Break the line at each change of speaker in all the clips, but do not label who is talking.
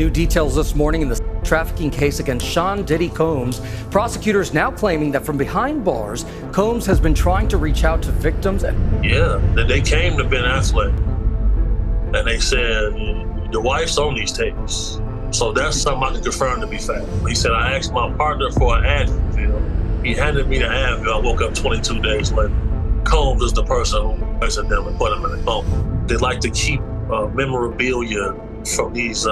New details this morning in the trafficking case against Sean Diddy Combs. Prosecutors now claiming that from behind bars, Combs has been trying to reach out to victims.
Yeah, they came to Ben Affleck and they said, your wife's on these tapes. So that's something I can confirm to be fact. He said, I asked my partner for an Advil. He handed me the Advil. I woke up 22 days later. Combs is the person who poisoned them and put them in a coma. They like to keep memorabilia from these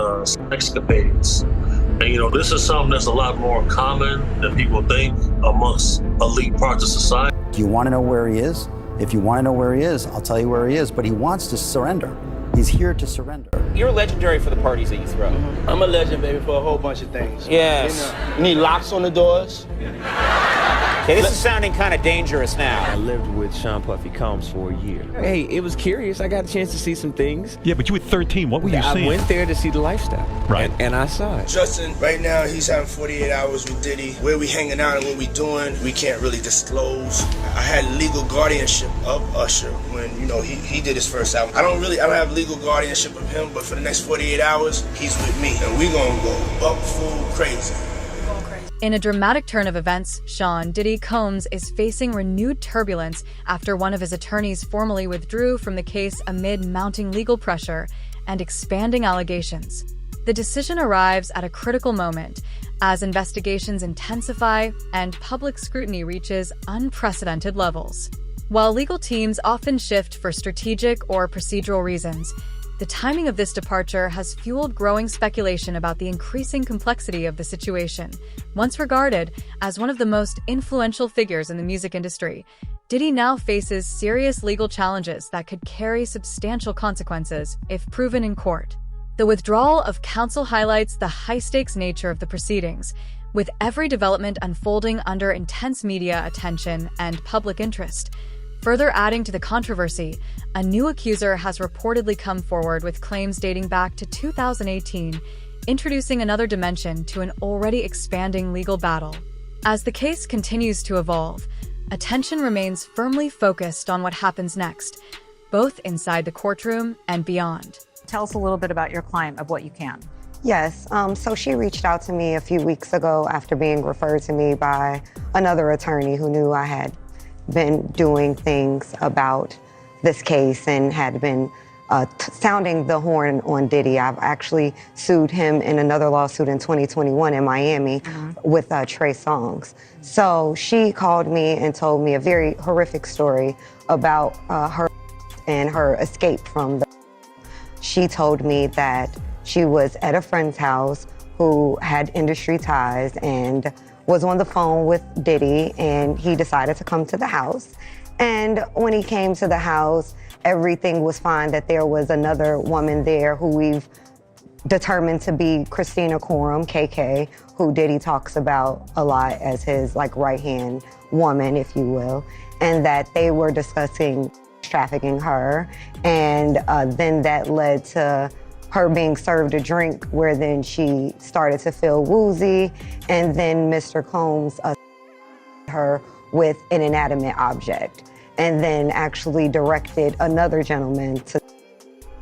escapades. And, this is something that's a lot more common than people think amongst elite parts of society.
Do you want to know where he is? If you want to know where he is, I'll tell you where he is, but he wants to surrender. He's here to surrender.
You're legendary for the parties that you throw.
I'm a legend, baby, for a whole bunch of things.
Yes.
You need locks on the doors.
Okay, this is sounding kind of dangerous now.
I lived with Sean Puffy Combs for a year. Hey, it was curious. I got a chance to see some things.
Yeah, but you were 13. What were you seeing?
I went there to see the lifestyle.
Right.
And I saw it.
Justin, right now, he's having 48 hours with Diddy. Where we hanging out and what we doing, we can't really disclose. I had legal guardianship of Usher when, he did his first album. I don't have legal guardianship of him, but for the next 48 hours, he's with me. And we gonna go buck full crazy.
In a dramatic turn of events, Sean Diddy Combs is facing renewed turbulence after one of his attorneys formally withdrew from the case amid mounting legal pressure and expanding allegations. The decision arrives at a critical moment as investigations intensify and public scrutiny reaches unprecedented levels. While legal teams often shift for strategic or procedural reasons, the timing of this departure has fueled growing speculation about the increasing complexity of the situation. Once regarded as one of the most influential figures in the music industry, Diddy now faces serious legal challenges that could carry substantial consequences if proven in court. The withdrawal of counsel highlights the high-stakes nature of the proceedings, with every development unfolding under intense media attention and public interest. Further adding to the controversy, a new accuser has reportedly come forward with claims dating back to 2018, introducing another dimension to an already expanding legal battle. As the case continues to evolve, attention remains firmly focused on what happens next, both inside the courtroom and beyond.
Tell us a little bit about your client, of what you can.
Yes, so she reached out to me a few weeks ago after being referred to me by another attorney who knew I had been doing things about this case and had been sounding the horn on Diddy. I've actually sued him in another lawsuit in 2021 in Miami with Trey Songz. So she called me and told me a very horrific story about her and her escape from the. She told me that she was at a friend's house who had industry ties and was on the phone with Diddy, and he decided to come to the house. And when he came to the house, everything was fine, that there was another woman there who we've determined to be Christina Coram, KK, who Diddy talks about a lot as his right-hand woman, if you will, and that they were discussing trafficking her. And then that led to her being served a drink where then she started to feel woozy, and then Mr. Combs her with an inanimate object, and then actually directed another gentleman to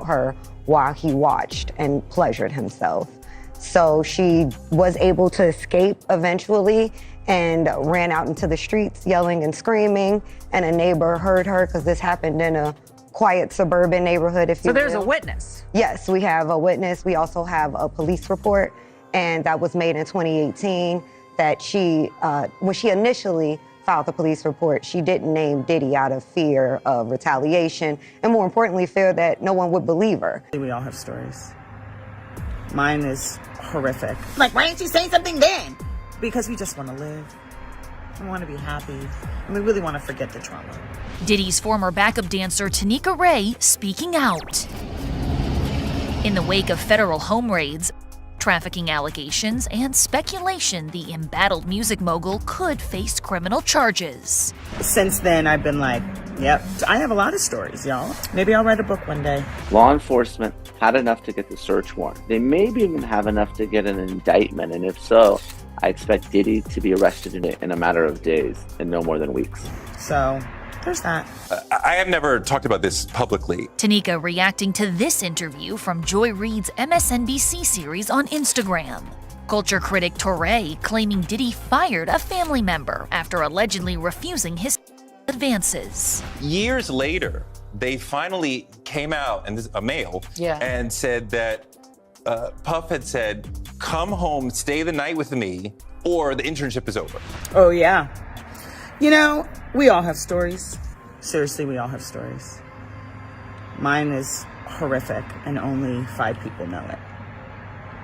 her while he watched and pleasured himself. So she was able to escape eventually and ran out into the streets yelling and screaming, and a neighbor heard her because this happened in a quiet suburban neighborhood, if you will.
So there's a witness?
Yes, we have a witness. We also have a police report, and that was made in 2018, that she, when she initially filed the police report, she didn't name Diddy out of fear of retaliation, and more importantly, fear that no one would believe her.
We all have stories. Mine is horrific.
Why didn't you say something then?
Because we just want to live. We want to be happy, and we really want to forget the trauma.
Diddy's former backup dancer Tanika Ray speaking out. In the wake of federal home raids, trafficking allegations, and speculation the embattled music mogul could face criminal charges.
Since then, I've been like, yep, I have a lot of stories, y'all. Maybe I'll write a book one day.
Law enforcement had enough to get the search warrant. They maybe even have enough to get an indictment, and if so, I expect Diddy to be arrested in a matter of days and no more than weeks.
So there's that.
I have never talked about this publicly.
Tanika reacting to this interview from Joy Reid's MSNBC series on Instagram. Culture critic Torre claiming Diddy fired a family member after allegedly refusing his advances.
Years later, they finally came out, and this is a male, and said that Puff had said, come home, stay the night with me, or the internship is over.
Oh, yeah. You know, we all have stories. Seriously, we all have stories. Mine is horrific, and only 5 people know it.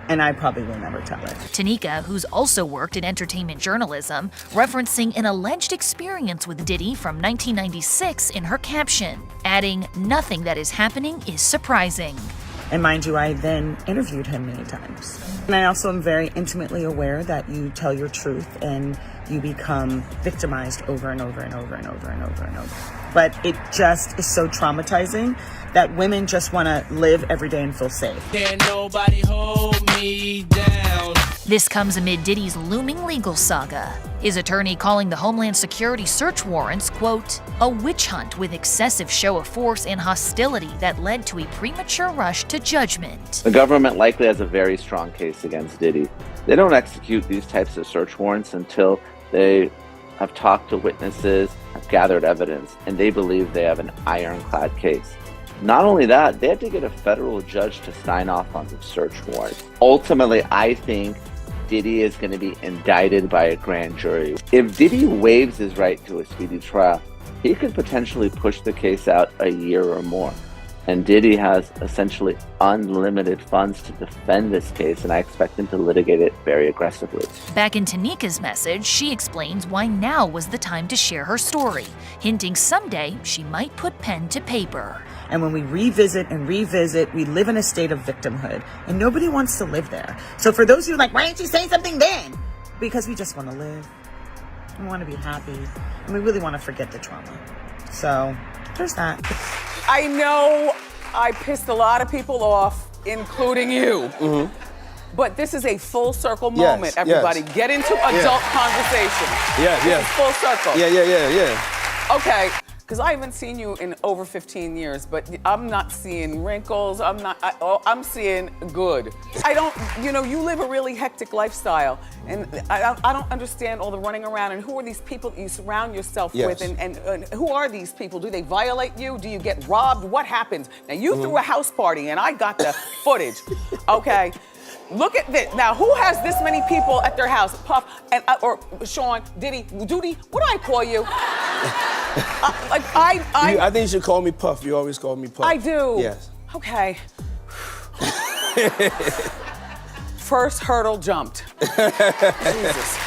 And I probably will never tell it.
Tanika, who's also worked in entertainment journalism, referencing an alleged experience with Diddy from 1996 in her caption, adding, nothing that is happening is surprising.
And mind you, I then interviewed him many times. And I also am very intimately aware that you tell your truth and you become victimized over and over and over and over and over and over. But it just is so traumatizing that women just want to live every day and feel safe.
Can't nobody hold me down.
This comes amid Diddy's looming legal saga. His attorney calling the Homeland Security search warrants, quote, a witch hunt with excessive show of force and hostility that led to a premature rush to judgment.
The government likely has a very strong case against Diddy. They don't execute these types of search warrants until they have talked to witnesses, have gathered evidence, and they believe they have an ironclad case. Not only that, they have to get a federal judge to sign off on the search warrant. Ultimately, I think Diddy is going to be indicted by a grand jury. If Diddy waives his right to a speedy trial, he could potentially push the case out a year or more. And Diddy has essentially unlimited funds to defend this case, and I expect him to litigate it very aggressively.
Back in Tanika's message, she explains why now was the time to share her story, hinting someday she might put pen to paper.
And when we revisit and revisit, we live in a state of victimhood, and nobody wants to live there. So for those of you like, why aren't you saying something then? Because we just want to live, we want to be happy, and we really want to forget the trauma. So there's that.
I know I pissed a lot of people off, including you.
Mm-hmm.
But this is a full circle moment, everybody.
Yes.
Get into adult conversation.
Yeah.
This is full circle.
Yeah.
Okay, because I haven't seen you in over 15 years, but I'm not seeing wrinkles. I'm seeing good. I don't, you live a really hectic lifestyle, and I don't understand all the running around, and who are these people that you surround yourself with, and who are these people? Do they violate you? Do you get robbed? What happens? Now, you threw a house party, and I got the footage, okay? Look at this. Now, who has this many people at their house? Puff, and or Sean, Diddy, Doody, what do I call you?
I think you should call me Puff. You always call me Puff.
I do.
Yes.
Okay. First hurdle jumped. Jesus.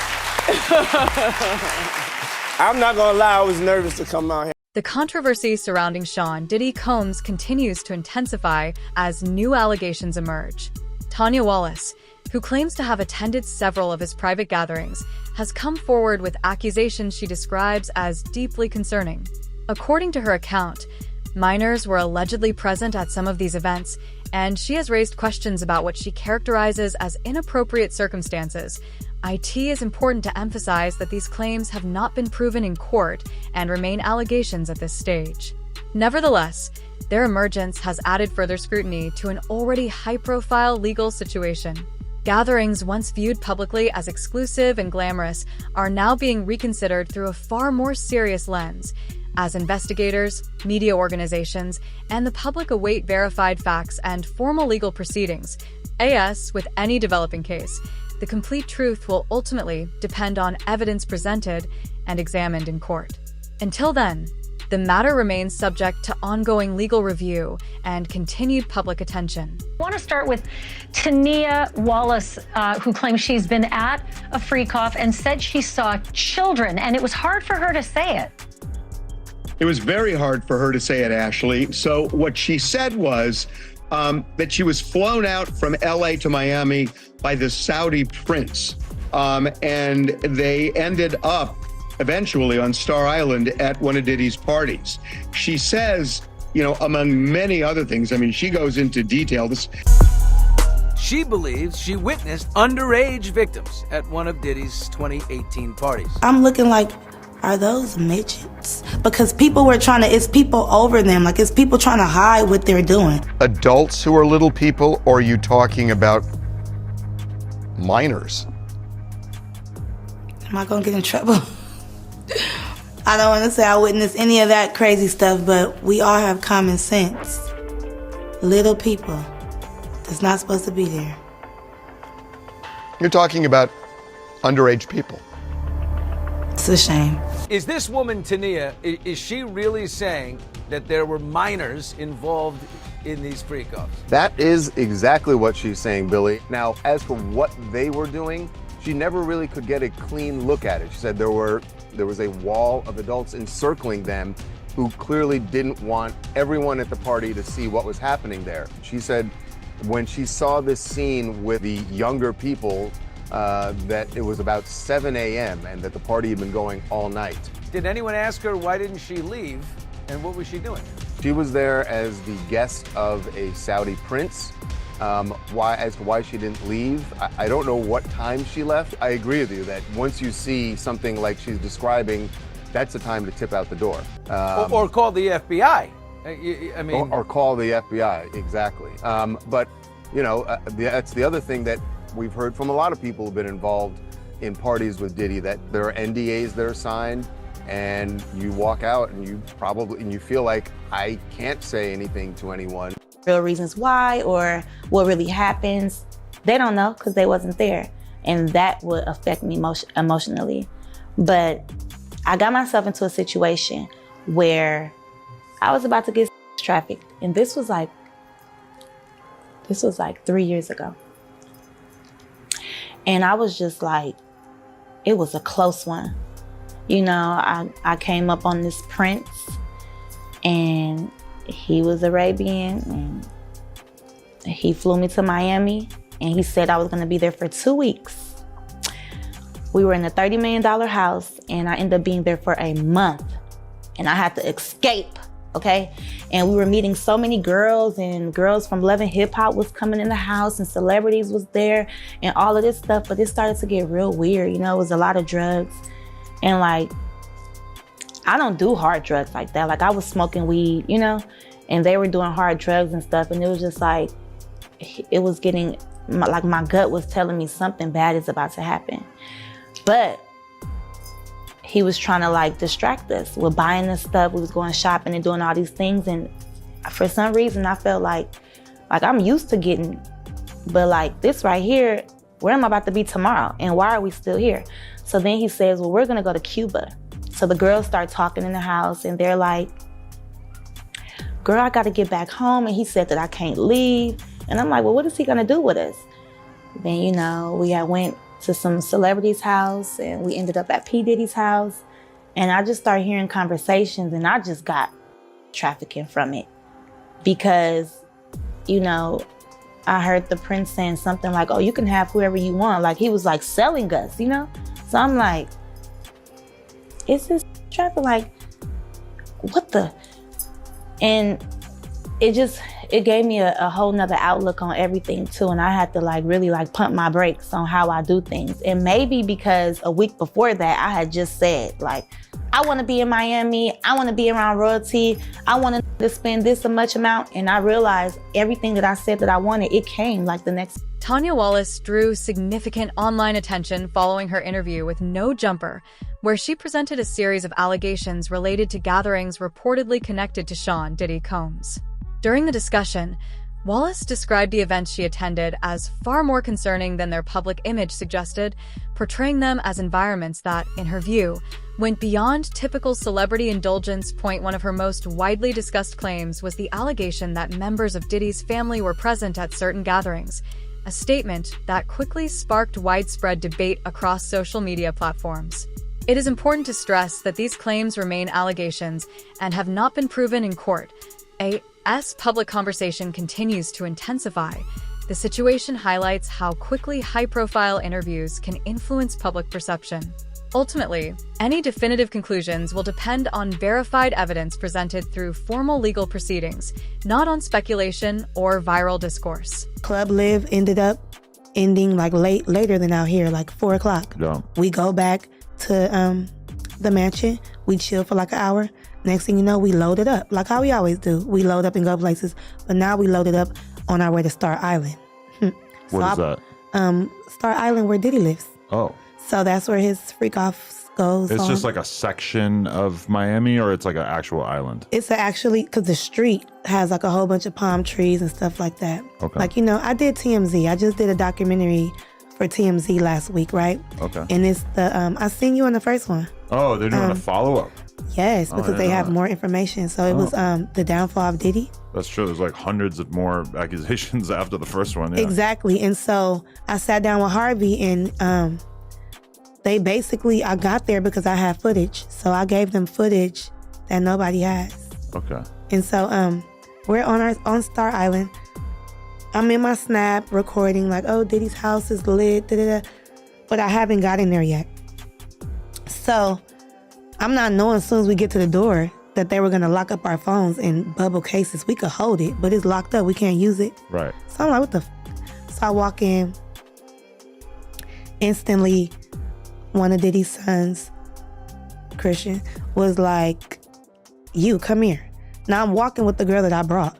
I'm not gonna lie, I was nervous to come out here.
The controversy surrounding Sean Diddy Combs continues to intensify as new allegations emerge. Tanya Wallace, who claims to have attended several of his private gatherings, has come forward with accusations she describes as deeply concerning. According to her account, minors were allegedly present at some of these events, and she has raised questions about what she characterizes as inappropriate circumstances. It is important to emphasize that these claims have not been proven in court and remain allegations at this stage. Nevertheless, their emergence has added further scrutiny to an already high-profile legal situation. Gatherings once viewed publicly as exclusive and glamorous are now being reconsidered through a far more serious lens, as investigators, media organizations, and the public await verified facts and formal legal proceedings. As with any developing case, the complete truth will ultimately depend on evidence presented and examined in court. Until then, the matter remains subject to ongoing legal review and continued public attention.
I want to start with Tanya Wallace, who claims she's been at a freak-off and said she saw children, and it was hard for her to say it.
It was very hard for her to say it, Ashley. So what she said was that she was flown out from LA to Miami by the Saudi prince, and they ended up eventually on Star Island at one of Diddy's parties. She says, among many other things, she goes into detail.
She believes she witnessed underage victims at one of Diddy's 2018 parties.
I'm looking like are those midgets? Because people were trying to, it's people over them, like it's people trying to hide what they're doing.
Adults who are little people, or are you talking about minors?
Am I gonna get in trouble? I don't want to say I witnessed any of that crazy stuff, but we all have common sense. Little people that's not supposed to be there.
You're talking about underage people.
It's a shame.
Is this woman, Tania, is she really saying that there were minors involved in these freak-offs?
That is exactly what she's saying, Billy. Now, as for what they were doing, she never really could get a clean look at it. She said there was a wall of adults encircling them who clearly didn't want everyone at the party to see what was happening there. She said when she saw this scene with the younger people, that it was about 7 a.m. and that the party had been going all night.
Did anyone ask her why didn't she leave, and what was she doing?
She was there as the guest of a Saudi prince. As to why she didn't leave, I don't know what time she left. I agree with you that once you see something like she's describing, that's the time to tip out the door.
Or call the FBI. I mean,
or call the FBI, exactly. But you know, that's the other thing that we've heard from a lot of people who've been involved in parties with Diddy, that there are NDAs that are signed, and you walk out and you feel like, I can't say anything to anyone.
Real reasons why or what really happens, they don't know because they wasn't there, and that would affect me emotionally. But I got myself into a situation where I was about to get trafficked, and this was like 3 years ago. And I was just like, it was a close one. You know, I came up on this prince, and he was Arabian, and he flew me to Miami, and he said I was gonna be there for 2 weeks. We were in a $30 million house, and I ended up being there for a month, and I had to escape, okay? And we were meeting so many girls, and girls from Love and Hip Hop was coming in the house, and celebrities was there, and all of this stuff, but it started to get real weird, you know? It was a lot of drugs, and like, I don't do hard drugs like that. Like, I was smoking weed, you know, and they were doing hard drugs and stuff, and it was just like, it was getting, like my gut was telling me something bad is about to happen. But he was trying to like distract us with buying this stuff. We was going shopping and doing all these things, and for some reason I felt like I'm used to getting, but like this right here, where am I about to be tomorrow? And why are we still here? So then he says, well, we're gonna go to Cuba. So the girls start talking in the house, and they're like, girl, I gotta get back home. And he said that I can't leave. And I'm like, well, what is he gonna do with us? Then, you know, we had went to some celebrity's house, and we ended up at P. Diddy's house. And I just started hearing conversations, and I just got trafficking from it. Because, you know, I heard the prince saying something like, oh, you can have whoever you want. Like, he was like selling us, you know? So I'm like, is this trafficking? Like, what the? And it gave me a whole nother outlook on everything too. And I had to like really like pump my brakes on how I do things. And maybe because a week before that, I had just said like, I want to be in Miami. I want to be around royalty. I want to spend this much amount. And I realized everything that I said that I wanted, it came like the next.
Tanya Wallace drew significant online attention following her interview with No Jumper, where she presented a series of allegations related to gatherings reportedly connected to Sean Diddy Combs. During the discussion, Wallace described the events she attended as far more concerning than their public image suggested, portraying them as environments that, in her view, went beyond typical celebrity indulgence. One of her most widely discussed claims was the allegation that members of Diddy's family were present at certain gatherings, a statement that quickly sparked widespread debate across social media platforms. It is important to stress that these claims remain allegations and have not been proven in court. As public conversation continues to intensify, the situation highlights how quickly high-profile interviews can influence public perception. Ultimately, any definitive conclusions will depend on verified evidence presented through formal legal proceedings, not on speculation or viral discourse.
Club Live ended up ending like later than out here, like 4 o'clock.
Yeah.
We go back to the mansion. We chill for like an hour. Next thing you know, we load it up, like how we always do. We load up and go places. But now we load it up on our way to Star Island.
What is that?
Star Island, where Diddy lives.
Oh.
So that's where his freak off goes.
It's just like a section of Miami, or it's like an actual island?
It's actually, because the street has like a whole bunch of palm trees and stuff like that.
Okay.
Like, I did TMZ. I just did a documentary for TMZ last week, right?
Okay.
And it's I seen you on the first one.
Oh, they're doing a follow-up?
Yes, because they have more information. So it was the downfall of Diddy.
That's true. There's like hundreds of more accusations after the first one. Yeah.
Exactly. And so I sat down with Harvey and they basically, I got there because I had footage. So I gave them footage that nobody has.
Okay.
And so we're on Star Island. I'm in my Snap recording like, oh, Diddy's house is lit, but I haven't gotten there yet. So I'm not knowing as soon as we get to the door that they were gonna lock up our phones in bubble cases. We could hold it, but it's locked up. We can't use it.
Right.
So I'm like, what the So I walk in. Instantly, one of Diddy's sons, Christian, was like, you, come here. Now I'm walking with the girl that I brought.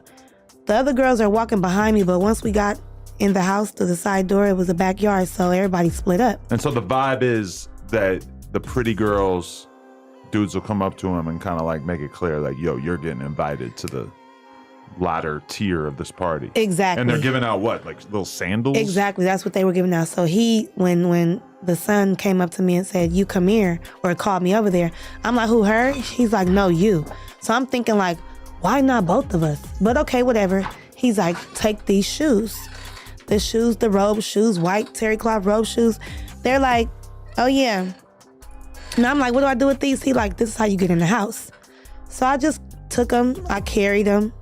The other girls are walking behind me, but once we got in the house to the side door, it was a backyard, so everybody split up.
And so the vibe is that the pretty girls, dudes will come up to him and kind of like make it clear, like, yo, you're getting invited to the latter tier of this party.
Exactly.
And they're giving out what, like little sandals?
Exactly, that's what they were giving out. So he, when the son came up to me and said, you come here, or called me over there, I'm like, who, her? He's like, no, you. So I'm thinking like, why not both of us? But okay, whatever. He's like, take these shoes. The shoes, the robe shoes, white terry cloth robe shoes. They're like, oh yeah. And I'm like, what do I do with these? He like, this is how you get in the house. So I just took them, I carried them.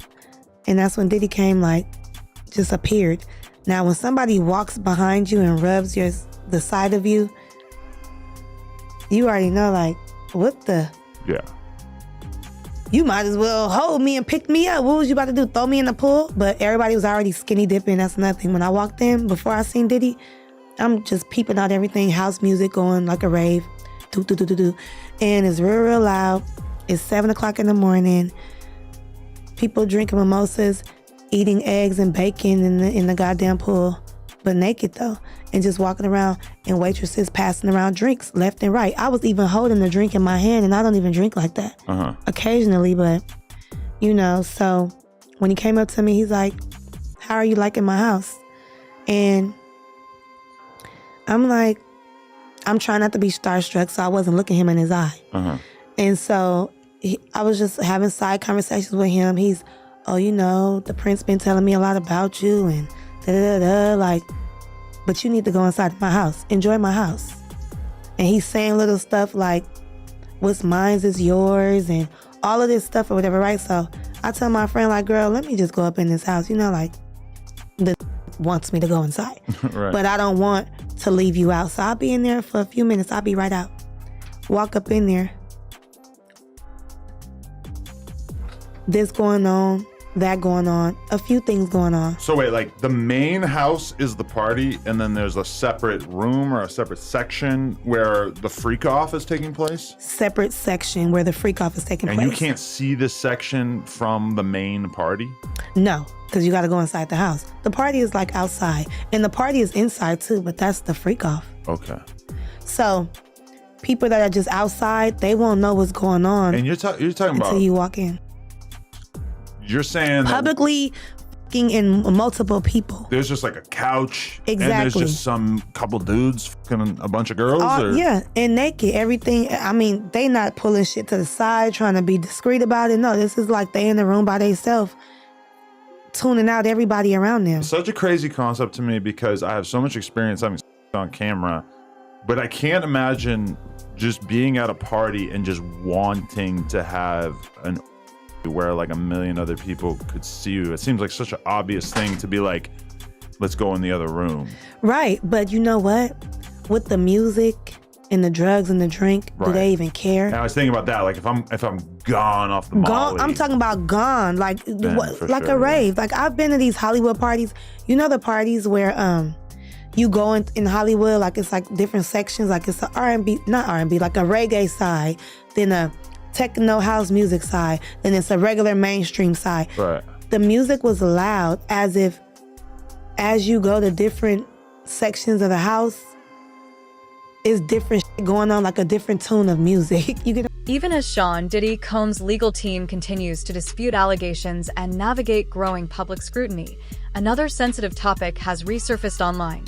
And that's when Diddy came, like, just appeared. Now, when somebody walks behind you and rubs the side of you, you already know, like, what the?
Yeah.
You might as well hold me and pick me up. What was you about to do? Throw me in the pool? But everybody was already skinny dipping. That's nothing. When I walked in, before I seen Diddy, I'm just peeping out everything. House music going like a rave. Do. And it's real, real loud. It's 7 o'clock in the morning. People drinking mimosas, eating eggs and bacon in the goddamn pool, but naked though, and just walking around, and waitresses passing around drinks left and right. I was even holding the drink in my hand, and I don't even drink like that. Occasionally, but so when he came up to me, he's like, how are you liking my house? And I'm like, I'm trying not to be starstruck, so I wasn't looking him in his eye. And so I was just having side conversations with him. He's, oh, the prince been telling me a lot about you and da-da-da-da, like, but you need to go inside my house. Enjoy my house. And he's saying little stuff like, what's mine is yours, and all of this stuff or whatever, right? So I tell my friend, like, girl, let me just go up in this house. Like, the wants me to go inside.
Right.
But I don't want to leave you out. So I'll be in there for a few minutes. I'll be right out. Walk up in there. This going on, that going on, a few things going on.
So wait, like the main house is the party, and then there's a separate room or a separate section where the freak off is taking place?
Separate section where the freak off is taking place.
And you can't see this section from the main party?
No, because you got to go inside the house. The party is like outside, and the party is inside too, but that's the freak off.
Okay.
So people that are just outside, they won't know what's going on.
And you're talking about
until you walk in.
You're saying
publicly fucking in multiple people.
There's just like a couch.
Exactly.
And there's just some couple dudes fucking a bunch of girls?
Yeah, and naked, everything. I mean, they not pulling shit to the side, trying to be discreet about it. No, this is like they in the room by themselves, tuning out everybody around them.
Such a crazy concept to me because I have so much experience having on camera, but I can't imagine just being at a party and just wanting to have an where like a million other people could see you. It seems like such an obvious thing to be like, let's go in the other room.
Right, but you know what? With the music and the drugs and the drink, do they even care?
And I was thinking about that. Like if I'm gone off the molly.
I'm talking about gone, like a rave. Like I've been to these Hollywood parties. You know the parties where you go in Hollywood, like it's like different sections, like it's a R&B, not R&B, like a reggae side, then a techno house music side, then it's a regular mainstream side.
Right.
The music was loud as if as you go to different sections of the house, it's different shit going on, like a different tune of music.
Even as Sean Diddy Combs' legal team continues to dispute allegations and navigate growing public scrutiny, another sensitive topic has resurfaced online: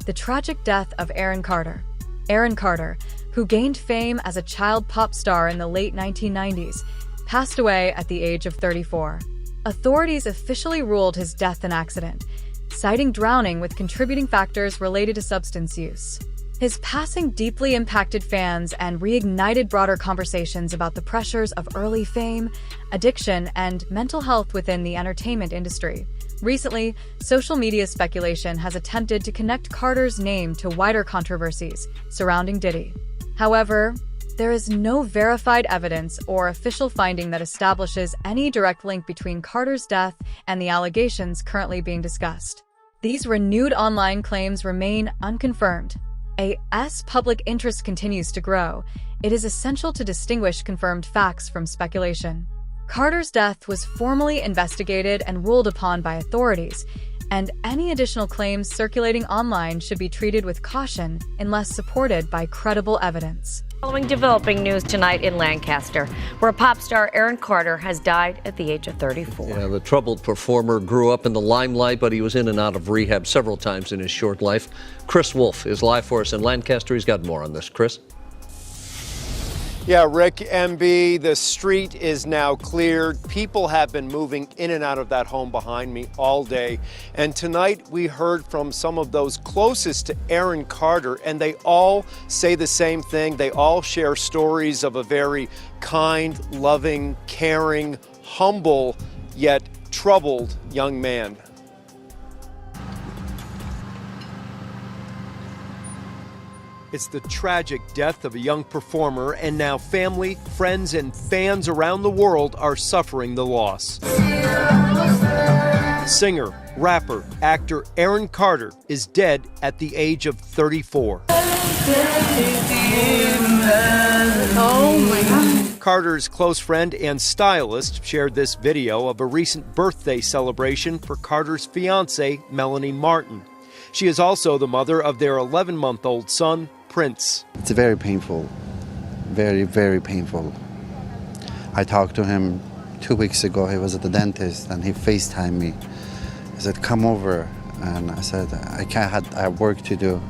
the tragic death of Aaron Carter. Aaron Carter, who gained fame as a child pop star in the late 1990s, passed away at the age of 34. Authorities officially ruled his death an accident, citing drowning with contributing factors related to substance use. His passing deeply impacted fans and reignited broader conversations about the pressures of early fame, addiction, and mental health within the entertainment industry. Recently, social media speculation has attempted to connect Carter's name to wider controversies surrounding Diddy. However, there is no verified evidence or official finding that establishes any direct link between Carter's death and the allegations currently being discussed. These renewed online claims remain unconfirmed. As public interest continues to grow, it is essential to distinguish confirmed facts from speculation. Carter's death was formally investigated and ruled upon by authorities, and any additional claims circulating online should be treated with caution unless supported by credible evidence.
Following developing news tonight in Lancaster, where pop star Aaron Carter has died at the age of 34.
Yeah, the troubled performer grew up in the limelight, but he was in and out of rehab several times in his short life. Chris Wolf is live for us in Lancaster. He's got more on this. Chris?
Yeah, Rick, MB, the street is now cleared. People have been moving in and out of that home behind me all day. And tonight we heard from some of those closest to Aaron Carter, and they all say the same thing. They all share stories of a very kind, loving, caring, humble, yet troubled young man. It's the tragic death of a young performer, and now family, friends, and fans around the world are suffering the loss. Singer, rapper, actor Aaron Carter is dead at the age of 34. Oh my God. Carter's close friend and stylist shared this video of a recent birthday celebration for Carter's fiancée, Melanie Martin. She is also the mother of their 11-month-old son, Prince.
It's very painful, very, very painful. I talked to him 2 weeks ago. He was at the dentist and he FaceTimed me. He said, come over. And I said, I can't, I have work to do.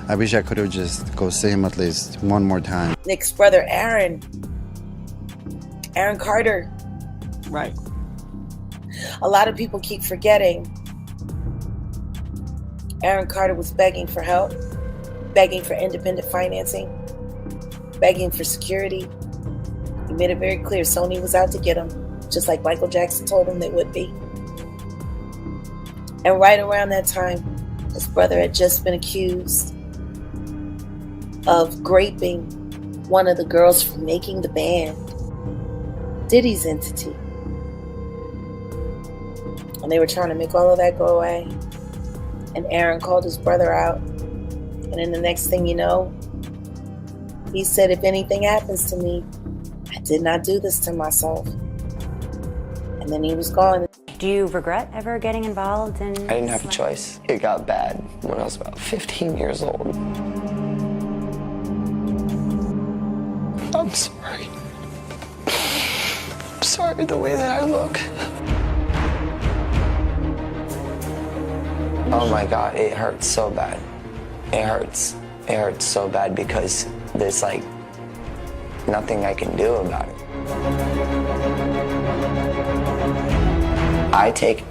I wish I could have just go see him at least one more time.
Nick's brother, Aaron Carter.
Right.
A lot of people keep forgetting. Aaron Carter was begging for help, begging for independent financing, begging for security. He made it very clear Sony was out to get him, just like Michael Jackson told him they would be. And right around that time, his brother had just been accused of graping one of the girls from making the band, Diddy's entity. And they were trying to make all of that go away. And Aaron called his brother out. And then the next thing you know, he said, if anything happens to me, I did not do this to myself. And then he was gone.
Do you regret ever getting involved in
I didn't have a choice. It got bad when I was about 15 years old. I'm sorry. I'm sorry the way that I look. Oh my God, it hurts so bad. It hurts. It hurts so bad because there's like nothing I can do about it. I take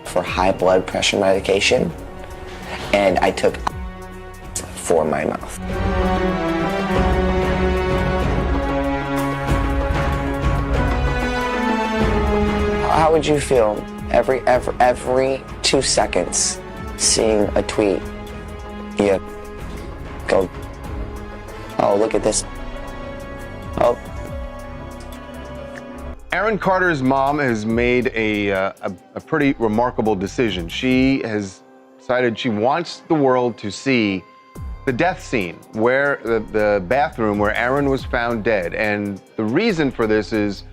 for high blood pressure medication, and I took for my mouth. How would you feel every 2 seconds seeing a tweet? You go, oh, look at this. Oh.
Aaron Carter's mom has made a pretty remarkable decision. She has decided she wants the world to see the death scene, where the bathroom where Aaron was found dead. And the reason for this is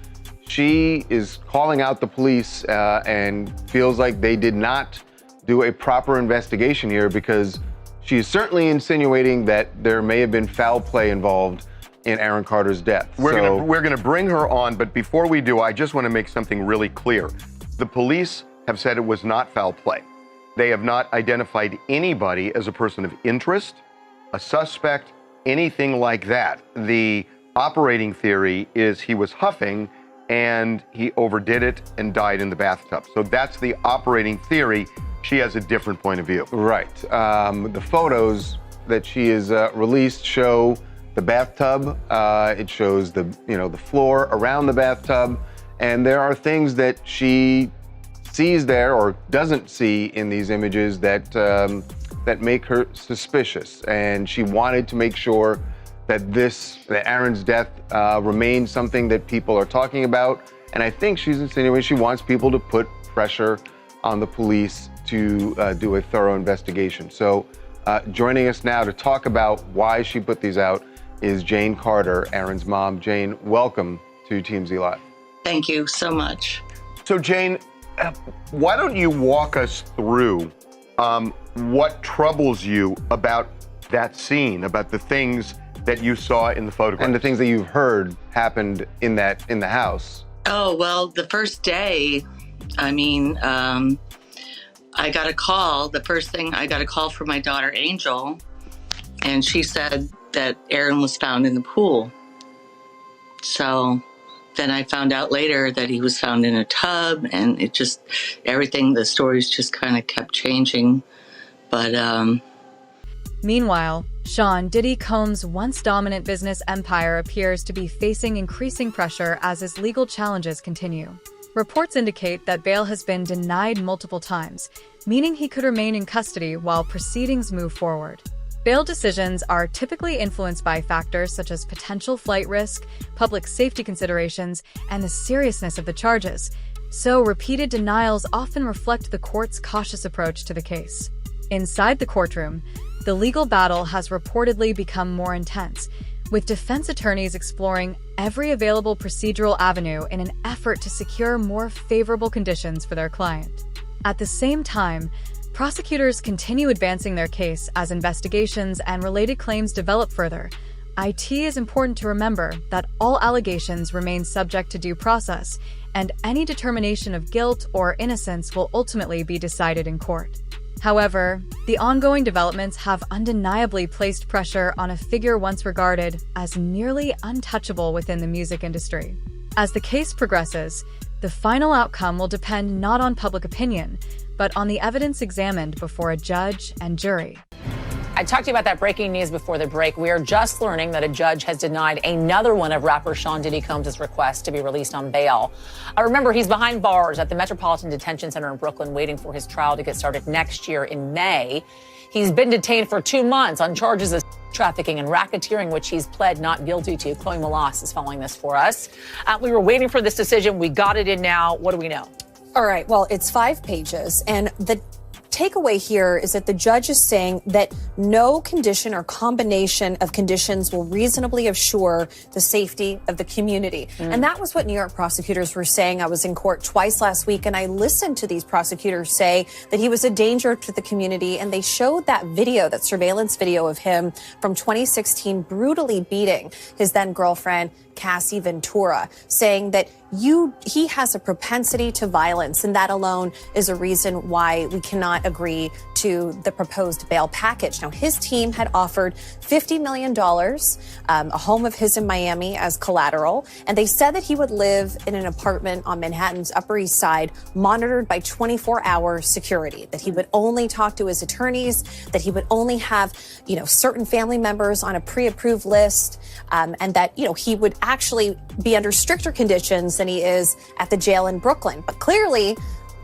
she is calling out the police and feels like they did not do a proper investigation here, because she is certainly insinuating that there may have been foul play involved in Aaron Carter's death.
We're gonna bring her on, but before we do, I just want to make something really clear. The police have said it was not foul play. They have not identified anybody as a person of interest, a suspect, anything like that. The operating theory is he was huffing and he overdid it and died in the bathtub. So that's the operating theory. She has a different point of view.
Right. The photos that she has released show the bathtub. It shows the floor around the bathtub, and there are things that she sees there or doesn't see in these images that that make her suspicious. And she wanted to make sure that Aaron's death remains something that people are talking about. And I think she's insinuating she wants people to put pressure on the police to do a thorough investigation. So joining us now to talk about why she put these out is Jane Carter, Aaron's mom. Jane, welcome to TMZ Live.
Thank you so much.
So Jane, why don't you walk us through what troubles you about that scene, about the things that you saw in the photograph?
And the things that you've heard happened in the house.
Oh, well, the first day, I got a call. The first thing, I got a call from my daughter, Angel, and she said that Aaron was found in the pool. So then I found out later that he was found in a tub, and the stories just kind of kept changing. But
Meanwhile, Sean Diddy Combs' once dominant business empire appears to be facing increasing pressure as his legal challenges continue. Reports indicate that bail has been denied multiple times, meaning he could remain in custody while proceedings move forward. Bail decisions are typically influenced by factors such as potential flight risk, public safety considerations, and the seriousness of the charges, so repeated denials often reflect the court's cautious approach to the case. Inside the courtroom, the legal battle has reportedly become more intense, with defense attorneys exploring every available procedural avenue in an effort to secure more favorable conditions for their client. At the same time, prosecutors continue advancing their case as investigations and related claims develop further. It is important to remember that all allegations remain subject to due process, and any determination of guilt or innocence will ultimately be decided in court. However, the ongoing developments have undeniably placed pressure on a figure once regarded as nearly untouchable within the music industry. As the case progresses, the final outcome will depend not on public opinion, but on the evidence examined before a judge and jury.
I talked to you about that breaking news before the break. We are just learning that a judge has denied another one of rapper Sean Diddy Combs' requests to be released on bail. Remember, he's behind bars at the Metropolitan Detention Center in Brooklyn, waiting for his trial to get started next year in May. He's been detained for 2 months on charges of trafficking and racketeering, which he's pled not guilty to. Chloe Malas is following this for us. We were waiting for this decision. We got it in now. What do we know?
All right. Well, it's 5 pages, and the takeaway here is that the judge is saying that no condition or combination of conditions will reasonably assure the safety of the community. And that was what New York prosecutors were saying. I was in court twice last week, and I listened to these prosecutors say that he was a danger to the community. And they showed that video, that surveillance video of him from 2016 brutally beating his then girlfriend, Cassie Ventura, saying that he has a propensity to violence, and that alone is a reason why we cannot agree to the proposed bail package. Now, his team had offered $50 million, a home of his in Miami as collateral, and they said that he would live in an apartment on Manhattan's Upper East Side, monitored by 24-hour security, that he would only talk to his attorneys, that he would only have, certain family members on a pre-approved list, and that, he would actually be under stricter conditions than he is at the jail in Brooklyn. But clearly,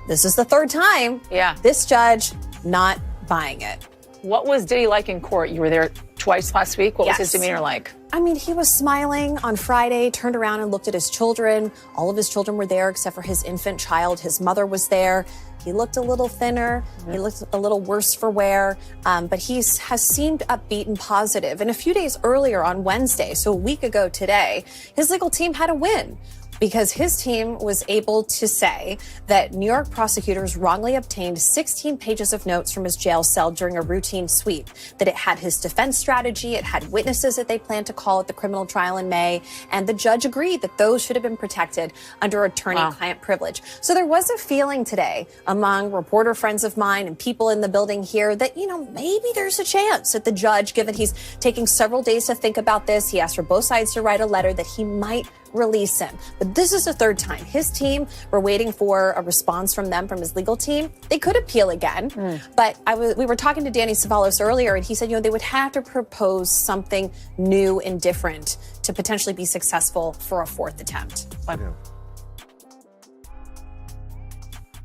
this is the third time this judge not buying it.
What was Diddy like in court? You were there twice last week. What was his
Yes.
demeanor like?
I mean, he was smiling on Friday, turned around and looked at his children. All of his children were there except for his infant child. His mother was there. He looked a little thinner. He looked a little worse for wear, but he has seemed upbeat and positive. And a few days earlier on Wednesday, so a week ago today, his legal team had a win, because his team was able to say that New York prosecutors wrongly obtained 16 pages of notes from his jail cell during a routine sweep, that it had his defense strategy, it had witnesses that they planned to call at the criminal trial in May, and the judge agreed that those should have been protected under attorney-client privilege. So there was a feeling today among reporter friends of mine and people in the building here that, you know, maybe there's a chance that the judge, given he's taking several days to think about this, he asked for both sides to write a letter, that he might release him. But this is the third time. His team were waiting for a response from them, from his legal team. They could appeal again, but we were talking to Danny Savalos earlier, and he said, you know, they would have to propose something new and different to potentially be successful for a fourth attempt.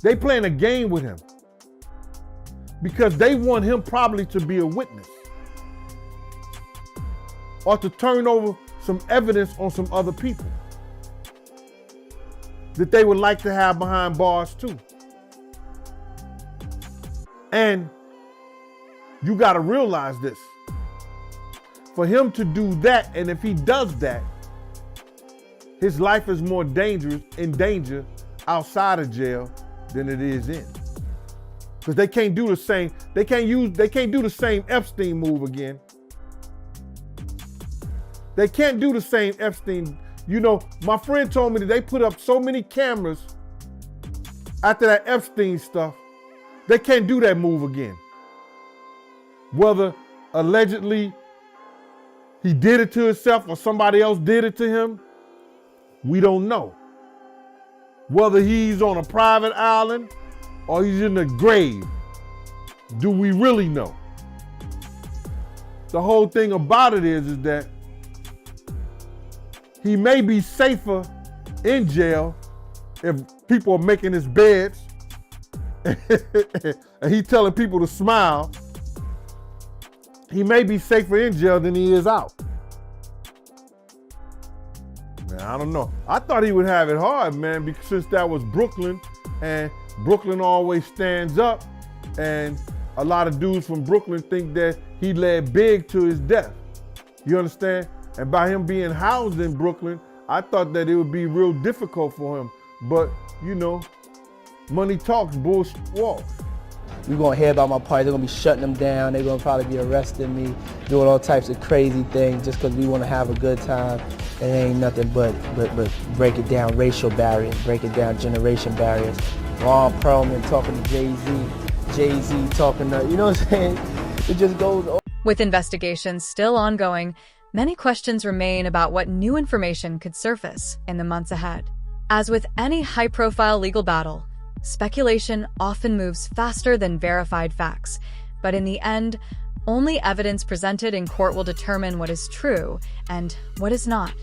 They playing a game with him because they want him probably to be a witness or to turn over some evidence on some other people that they would like to have behind bars too. And you got to realize this. For him to do that, and if he does that, his life is more dangerous, in danger outside of jail than it is in. Because they can't do the same, they can't do the same Epstein move again. They can't do the same Epstein. You know, my friend told me that they put up so many cameras after that Epstein stuff, they can't do that move again. Whether allegedly he did it to himself or somebody else did it to him, we don't know. Whether he's on a private island or he's in the grave, do we really know? The whole thing about it is that he may be safer in jail if people are making his beds and he telling people to smile. He may be safer in jail than he is out. Man, I don't know. I thought he would have it hard, man, because since that was Brooklyn, and Brooklyn always stands up, and a lot of dudes from Brooklyn think that he led big to his death. You understand? And by him being housed in Brooklyn, I thought that it would be real difficult for him. But, you know, money talks, bullshit walks.
We're gonna hear about my party, they're gonna be shutting them down, they're gonna probably be arresting me, doing all types of crazy things just because we wanna have a good time. It ain't nothing but break it down racial barriers, break it down generation barriers. Ron Perlman talking to Jay-Z talking to, you know what I'm saying? It just goes on.
With investigations still ongoing, many questions remain about what new information could surface in the months ahead. As with any high-profile legal battle, speculation often moves faster than verified facts, but in the end, only evidence presented in court will determine what is true and what is not.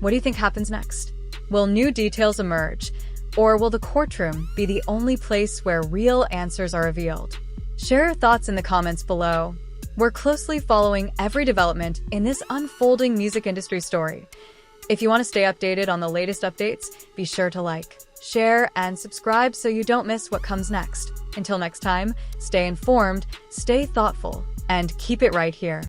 What do you think happens next? Will new details emerge, or will the courtroom be the only place where real answers are revealed? Share your thoughts in the comments below. We're closely following every development in this unfolding music industry story. If you want to stay updated on the latest updates, be sure to like, share, and subscribe so you don't miss what comes next. Until next time, stay informed, stay thoughtful, and keep it right here.